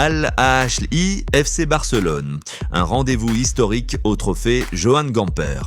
Al Ahly FC Barcelone, un rendez-vous historique au trophée Joan Gamper.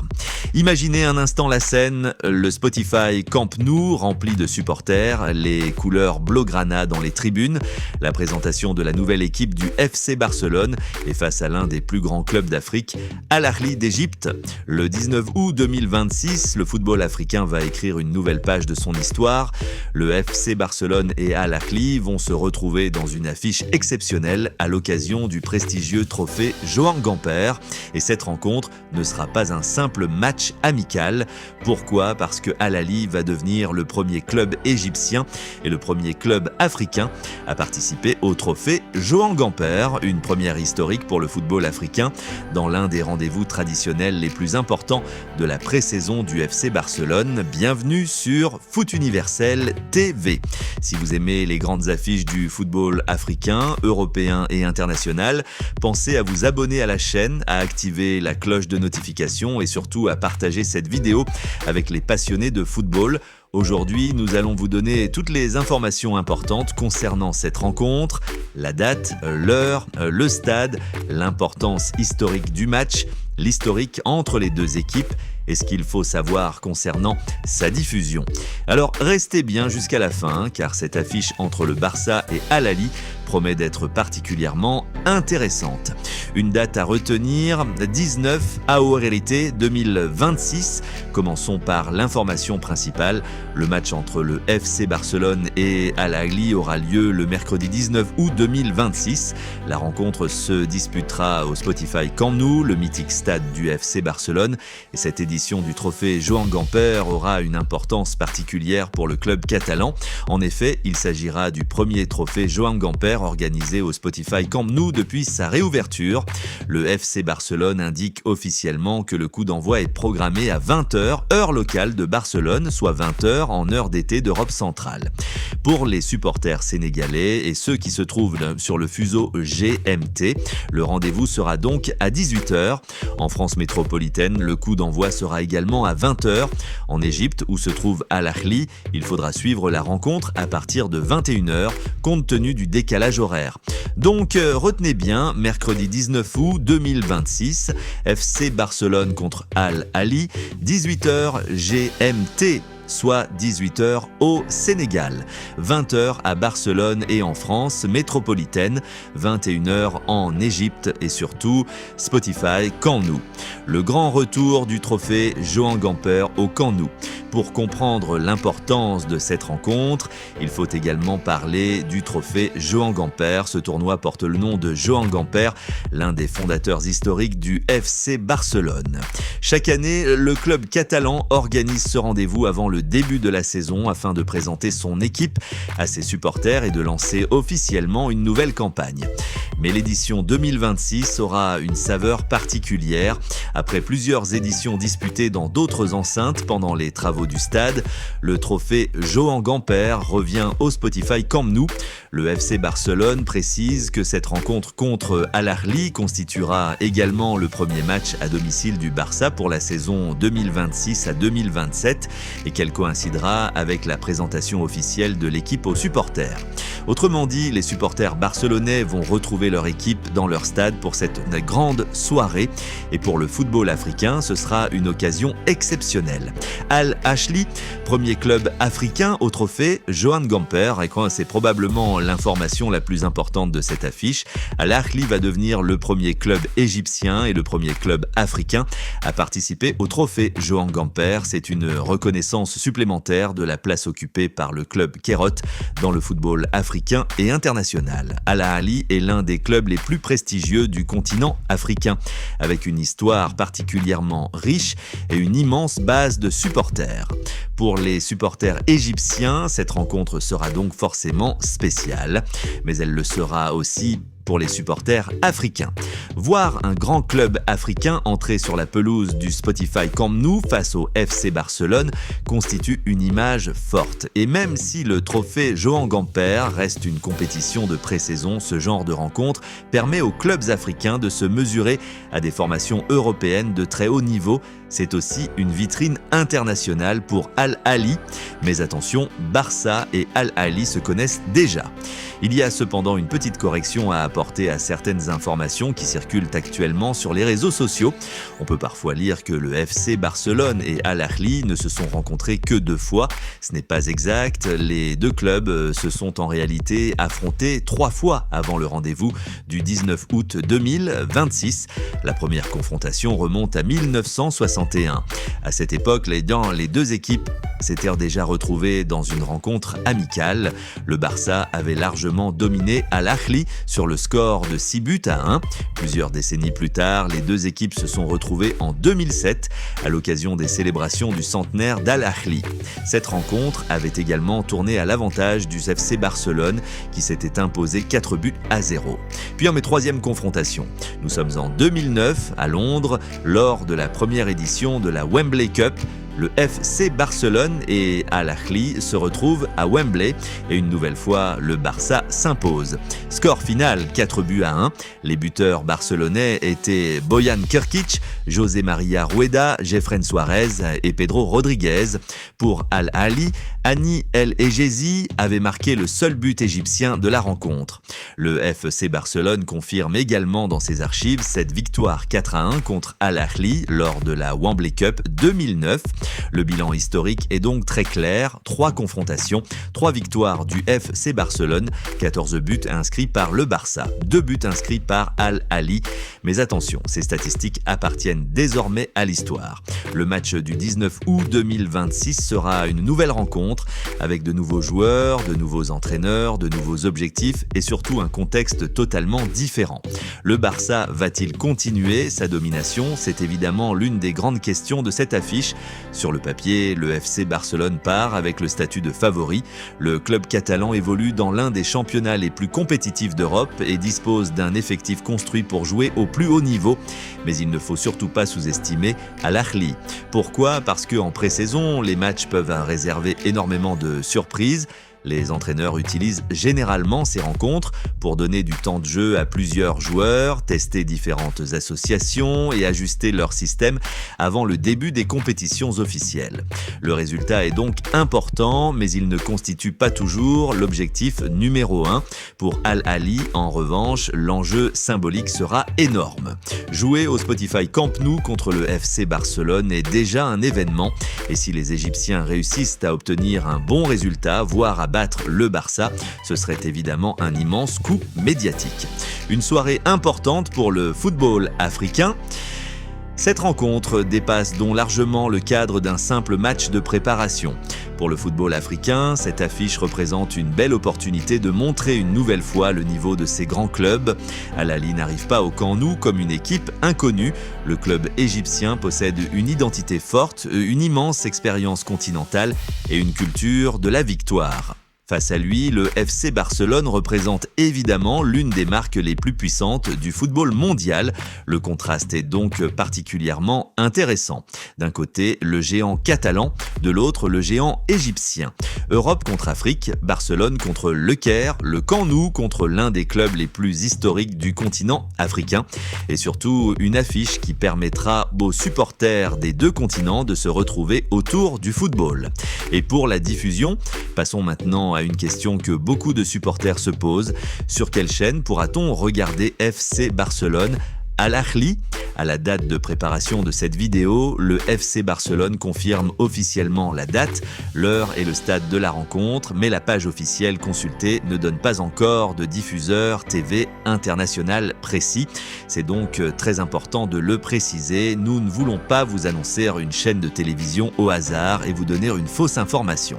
Imaginez un instant la scène, le Spotify Camp Nou rempli de supporters, les couleurs blaugrana dans les tribunes, la présentation de la nouvelle équipe du FC Barcelone et face à l'un des plus grands clubs d'Afrique, Al Ahly d'Égypte. Le 19 août 2026, le football africain va écrire une nouvelle page de son histoire. Le FC Barcelone et Al Ahly vont se retrouver dans une affiche exceptionnelle à l'occasion du prestigieux trophée Joan Gamper. Et cette rencontre ne sera pas un simple match amical. Pourquoi ? Parce que Al Ahly va devenir le premier club égyptien et le premier club africain à participer au trophée Joan Gamper, une première historique pour le football africain dans l'un des rendez-vous traditionnels les plus importants de la pré-saison du FC Barcelone. Bienvenue sur Foot Universel TV. Si vous aimez les grandes affiches du football africain, européen et international, pensez à vous abonner à la chaîne, à activer la cloche de notification et surtout à partager cette vidéo avec les passionnés de football. Aujourd'hui, nous allons vous donner toutes les informations importantes concernant cette rencontre, la date, l'heure, le stade, l'importance historique du match, l'historique entre les deux équipes et ce qu'il faut savoir concernant sa diffusion. Alors restez bien jusqu'à la fin car cette affiche entre le Barça et Al Ahly promet d'être particulièrement intéressante. Une date à retenir, 19 août 2026. Commençons par l'information principale. Le match entre le FC Barcelone et Al Ahly aura lieu le mercredi 19 août 2026. La rencontre se disputera au Spotify Camp Nou, le mythique stade du FC Barcelone. Et cette édition du trophée Joan Gamper aura une importance particulière pour le club catalan. En effet, il s'agira du premier trophée Joan Gamper organisé au Spotify Camp Nou depuis sa réouverture. Le FC Barcelone indique officiellement que le coup d'envoi est programmé à 20h, heure locale de Barcelone, soit 20h en heure d'été d'Europe centrale. Pour les supporters sénégalais et ceux qui se trouvent sur le fuseau GMT, le rendez-vous sera donc à 18h. En France métropolitaine, le coup d'envoi sera également à 20h. En Égypte, où se trouve Al Ahly, il faudra suivre la rencontre à partir de 21h, compte tenu du décalage horaire. Donc, retenez bien, mercredi 19 août 2026, FC Barcelone contre Al Ahly, 18h GMT. Soit 18h au Sénégal, 20h à Barcelone et en France métropolitaine, 21h en Égypte et surtout Spotify Camp Nou. Le grand retour du trophée Joan Gamper au Camp Nou. Pour comprendre l'importance de cette rencontre, il faut également parler du trophée Joan Gamper. Ce tournoi porte le nom de Joan Gamper, l'un des fondateurs historiques du FC Barcelone. Chaque année, le club catalan organise ce rendez-vous avant le début de la saison afin de présenter son équipe à ses supporters et de lancer officiellement une nouvelle campagne. Mais l'édition 2026 aura une saveur particulière. Après plusieurs éditions disputées dans d'autres enceintes pendant les travaux du stade, le trophée Joan Gamper revient au Spotify Camp Nou. Le FC Barcelone précise que cette rencontre contre Al Ahly constituera également le premier match à domicile du Barça pour la saison 2026 à 2027 et qu'elle coïncidera avec la présentation officielle de l'équipe aux supporters. Autrement dit, les supporters barcelonais vont retrouver leur équipe dans leur stade pour cette grande soirée et pour le football africain, ce sera une occasion exceptionnelle. Al Ahly, premier club africain au trophée Joan Gamper, et c'est probablement l'information la plus importante de cette affiche. Al Ahly va devenir le premier club égyptien et le premier club africain à participer au trophée Joan Gamper. C'est une reconnaissance supplémentaire de la place occupée par le club Kérot dans le football africain et international. Al Ahly est l'un des clubs les plus prestigieux du continent africain, avec une histoire particulièrement riche et une immense base de supporters. Pour les supporters égyptiens, cette rencontre sera donc forcément spéciale, mais elle le sera aussi pour les supporters africains. Voir un grand club africain entrer sur la pelouse du Spotify Camp Nou face au FC Barcelone constitue une image forte. Et même si le trophée Joan Gamper reste une compétition de pré-saison, ce genre de rencontre permet aux clubs africains de se mesurer à des formations européennes de très haut niveau. c'est aussi une vitrine internationale pour Al Ahly. Mais attention, Barça et Al Ahly se connaissent déjà. Il y a cependant une petite correction à apporter à certaines informations qui circulent actuellement sur les réseaux sociaux. On peut parfois lire que le FC Barcelone et Al Ahly ne se sont rencontrés que 2 fois. Ce n'est pas exact, les 2 clubs se sont en réalité affrontés 3 fois avant le rendez-vous du 19 août 2026. La première confrontation remonte à 1961. À cette époque, les 2 équipes s'étaient déjà retrouvées dans une rencontre amicale. Le Barça avait largement dominé Al Ahly sur le score de 6-1. Plusieurs décennies plus tard, les 2 équipes se sont retrouvées en 2007 à l'occasion des célébrations du centenaire d'Al Ahly. Cette rencontre avait également tourné à l'avantage du FC Barcelone qui s'était imposé 4-0. Puis en 3e confrontation, nous sommes en 2009 à Londres lors de la première édition de la Wembley Cup. Le FC Barcelone et Al Ahly se retrouvent à Wembley et une nouvelle fois, le Barça s'impose. Score final 4-1. Les buteurs barcelonais étaient Bojan Krkić, José María Rueda, Jefren Suárez et Pedro Rodríguez. Pour Al Ahly, Hani El Ejezi avait marqué le seul but égyptien de la rencontre. Le FC Barcelone confirme également dans ses archives cette victoire 4-1 contre Al Ahly lors de la Wembley Cup 2009. Le bilan historique est donc très clair, 3 confrontations, 3 victoires du FC Barcelone, 14 buts inscrits par le Barça, 2 buts inscrits par Al Ahly. Mais attention, ces statistiques appartiennent désormais à l'histoire. Le match du 19 août 2026 sera une nouvelle rencontre avec de nouveaux joueurs, de nouveaux entraîneurs, de nouveaux objectifs et surtout un contexte totalement différent. Le Barça va-t-il continuer sa domination ? C'est évidemment l'une des grandes questions de cette affiche. Sur le papier, le FC Barcelone part avec le statut de favori. Le club catalan évolue dans l'un des championnats les plus compétitifs d'Europe et dispose d'un effectif construit pour jouer au plus haut niveau. Mais il ne faut surtout pas sous-estimer Al Ahly. Pourquoi ? Parce qu'en pré-saison, les matchs peuvent réserver énormément de surprises. Les entraîneurs utilisent généralement ces rencontres pour donner du temps de jeu à plusieurs joueurs, tester différentes associations et ajuster leur système avant le début des compétitions officielles. Le résultat est donc important, mais il ne constitue pas toujours l'objectif numéro 1. Pour Al Ahly, en revanche, l'enjeu symbolique sera énorme. Jouer au Spotify Camp Nou contre le FC Barcelone est déjà un événement, et si les Égyptiens réussissent à obtenir un bon résultat, voire à battre le Barça, ce serait évidemment un immense coup médiatique. Une soirée importante pour le football africain. Cette rencontre dépasse donc largement le cadre d'un simple match de préparation. Pour le football africain, cette affiche représente une belle opportunité de montrer une nouvelle fois le niveau de ces grands clubs. Al Ahly n'arrive pas au Camp Nou comme une équipe inconnue. Le club égyptien possède une identité forte, une immense expérience continentale et une culture de la victoire. Face à lui, le FC Barcelone représente évidemment l'une des marques les plus puissantes du football mondial. Le contraste est donc particulièrement intéressant. D'un côté, le géant catalan, de l'autre, le géant égyptien. Europe contre Afrique, Barcelone contre Le Caire, le Camp Nou contre l'un des clubs les plus historiques du continent africain. Et surtout, une affiche qui permettra aux supporters des 2 continents de se retrouver autour du football. Et pour la diffusion, passons maintenant à une question que beaucoup de supporters se posent. Sur quelle chaîne pourra-t-on regarder FC Barcelone Al Ahly ? À la date de préparation de cette vidéo, le FC Barcelone confirme officiellement la date, l'heure et le stade de la rencontre, mais la page officielle consultée ne donne pas encore de diffuseur TV international précis. C'est donc très important de le préciser. Nous ne voulons pas vous annoncer une chaîne de télévision au hasard et vous donner une fausse information.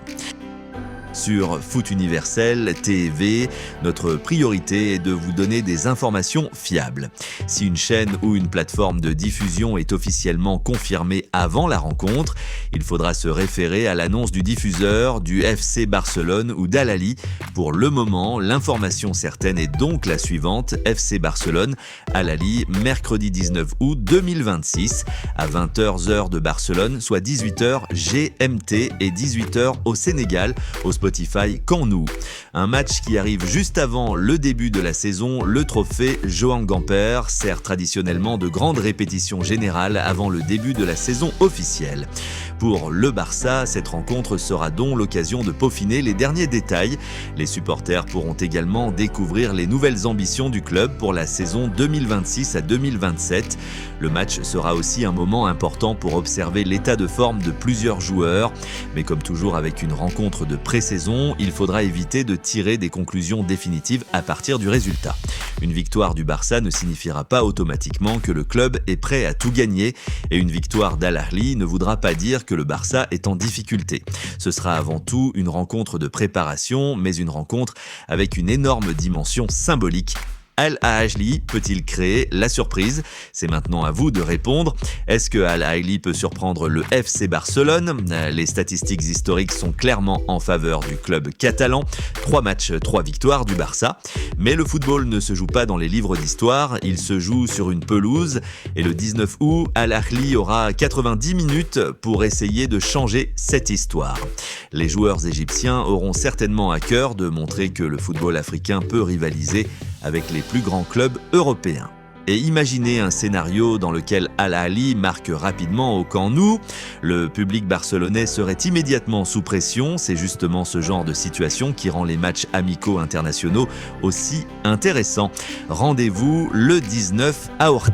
Sur Foot Universel TV, notre priorité est de vous donner des informations fiables. Si une chaîne ou une plateforme de diffusion est officiellement confirmée avant la rencontre, il faudra se référer à l'annonce du diffuseur, du FC Barcelone ou d'Al Ahly. Pour le moment, l'information certaine est donc la suivante: FC Barcelone, Al Ahly, mercredi 19 août 2026, à 20h heure de Barcelone, soit 18h GMT et 18h au Sénégal, au Spotify Camp Nou. Un match qui arrive juste avant le début de la saison, le trophée Johan Gamper sert traditionnellement de grande répétition générale avant le début de la saison officielle. Pour le Barça, cette rencontre sera donc l'occasion de peaufiner les derniers détails. Les supporters pourront également découvrir les nouvelles ambitions du club pour la saison 2026 à 2027. Le match sera aussi un moment important pour observer l'état de forme de plusieurs joueurs. Mais comme toujours avec une rencontre de pré-saison, il faudra éviter de tirer des conclusions définitives à partir du résultat. Une victoire du Barça ne signifiera pas automatiquement que le club est prêt à tout gagner et une victoire d'Al Ahly ne voudra pas dire que le Barça est en difficulté. Ce sera avant tout une rencontre de préparation, mais une rencontre avec une énorme dimension symbolique. Al Ahly peut-il créer la surprise? C'est maintenant à vous de répondre. Est-ce que Al Ahly peut surprendre le FC Barcelone? Les statistiques historiques sont clairement en faveur du club catalan. 3 matchs, 3 victoires du Barça. Mais le football ne se joue pas dans les livres d'histoire, il se joue sur une pelouse. Et le 19 août, Al Ahly aura 90 minutes pour essayer de changer cette histoire. Les joueurs égyptiens auront certainement à cœur de montrer que le football africain peut rivaliser avec les plus grands clubs européens. Et imaginez un scénario dans lequel Al Ahly marque rapidement au Camp Nou. Le public barcelonais serait immédiatement sous pression. C'est justement ce genre de situation qui rend les matchs amicaux internationaux aussi intéressants. Rendez-vous le 19 à Orly.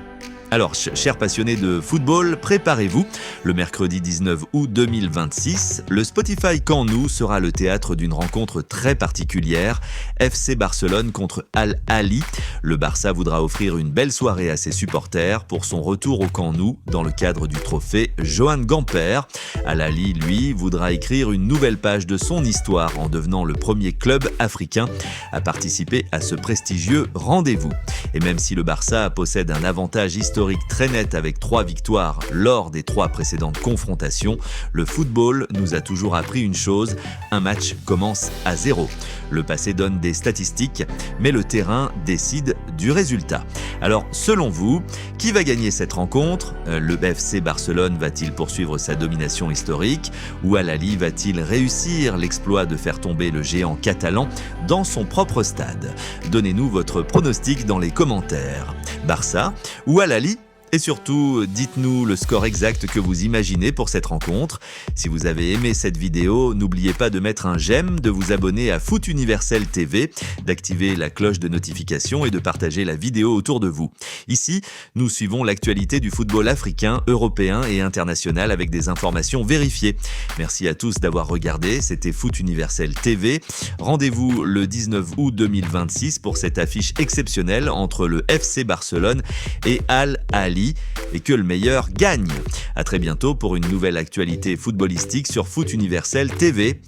Alors, chers passionnés de football, préparez-vous. Le mercredi 19 août 2026, le Spotify Camp Nou sera le théâtre d'une rencontre très particulière. FC Barcelone contre Al Ahly. Le Barça voudra offrir une belle soirée à ses supporters pour son retour au Camp Nou dans le cadre du trophée Johan Gamper. Al Ahly, lui, voudra écrire une nouvelle page de son histoire en devenant le premier club africain à participer à ce prestigieux rendez-vous. Et même si le Barça possède un avantage historique très net avec 3 victoires lors des 3 précédentes confrontations, le football nous a toujours appris une chose, un match commence à 0. Le passé donne des statistiques, mais le terrain décide du résultat. Alors, selon vous, qui va gagner cette rencontre? Le FC Barcelone va-t-il poursuivre sa domination historique? Ou Al Ahly va-t-il réussir l'exploit de faire tomber le géant catalan dans son propre stade? Donnez-nous votre pronostic dans les commentaires. Barça ou Al Ahly? Et surtout, dites-nous le score exact que vous imaginez pour cette rencontre. Si vous avez aimé cette vidéo, n'oubliez pas de mettre un j'aime, de vous abonner à Foot Universel TV, d'activer la cloche de notification et de partager la vidéo autour de vous. Ici, nous suivons l'actualité du football africain, européen et international avec des informations vérifiées. Merci à tous d'avoir regardé, c'était Foot Universel TV. Rendez-vous le 19 août 2026 pour cette affiche exceptionnelle entre le FC Barcelone et Al Ahly. Et que le meilleur gagne. À très bientôt pour une nouvelle actualité footballistique sur Foot Universel TV.